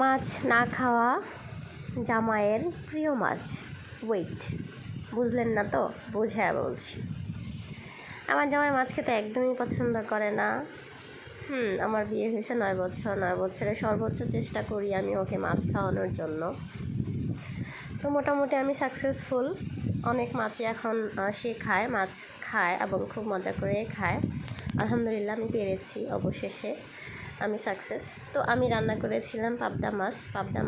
মাছ না খাওয়া জামাইয়ের প্রিয় মাছ। ওয়েট, বুঝলেন না তো? বোঝায় বলছি। আমার জামাই মাছ খেতে একদমই পছন্দ করে না। আমার বিয়ে হয়েছে 9 বছর। 9 বছরে সর্বোচ্চ চেষ্টা করি আমি ওকে মাছ খাওয়ানোর জন্য। তো মোটামুটি আমি সাকসেসফুল। অনেক মাছই এখন সে মাছ খায় এবং খুব মজা করে খায়। আলহামদুলিল্লাহ আমি পেরেছি, অবশেষে আমি সাকসেস। তো আমি রান্না করেছিলাম পাবদা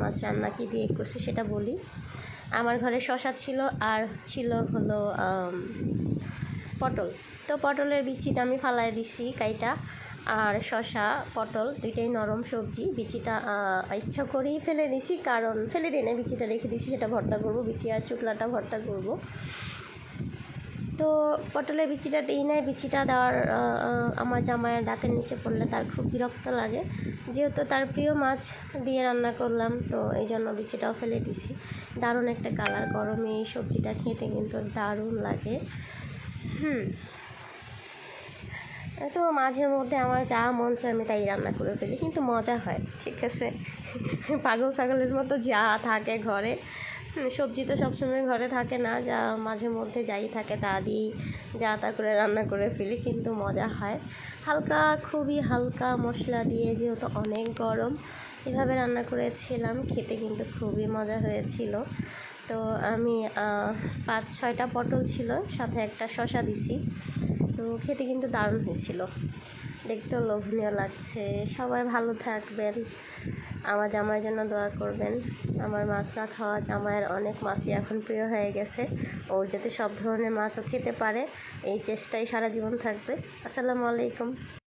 মাছ রান্না কি দিয়ে করছি সেটা বলি। আমার ঘরে শসা ছিল আর ছিল হলো পটল। তো পটলের বিচিটা আমি ফালাই দিছি কাইটা, আর শসা পটল দুইটাই নরম সবজি। বিচিটা ইচ্ছা করেই ফেলে দিছি, কারণ ফেলে দিই না, বিচিটা রেখে দিছি, সেটা ভর্তা করবো। বিচি আর চুকলাটা ভর্তা করব। তো পটলের বিচিটা দিই নাই। বিচিটা দেওয়ার আমার জামাইয়ের দাঁতের নিচে পড়লে তার খুব বিরক্ত লাগে, যেহেতু তার প্রিয় মাছ দিয়ে রান্না করলাম, তো এই জন্য বিচিটাও ফেলে দিছি। দারুণ একটা কালার, গরমে এই সবজিটা খেতে কিন্তু দারুণ লাগে। তো মাঝে মধ্যে আমার যা মন চায় আমি তাই রান্না করে ফেলি, কিন্তু মজা হয়, ঠিক আছে। পাগল ছাগলের মতো যা থাকে ঘরে, সবজি তো সবসময় ঘরে থাকে না, যা মাঝে মধ্যে যাই থাকে তা দিয়েই যা তা করে রান্না করে ফেলি, কিন্তু মজা হয়। খুবই হালকা মশলা দিয়ে, যেহেতু অনেক গরম, এভাবে রান্না করেছিলাম। খেতে কিন্তু খুবই মজা হয়েছিল। তো আমি 5-6টা পটল ছিল, সাথে একটা শসা দিছি। তো খেতে কিন্তু দারুণ হয়েছিল, দেখতেও লোভনীয় লাগছে। সবাই ভালো থাকবেন, আমার জামাইয়ের জন্য দোয়া করবেন। আমার মাছ না খাওয়া জামাইয়ের অনেক মাছই এখন প্রিয় হয়ে গেছে। ওর যাতে সব ধরনের মাছও খেতে পারে, এই চেষ্টাই সারা জীবন থাকবে। আসসালামু আলাইকুম।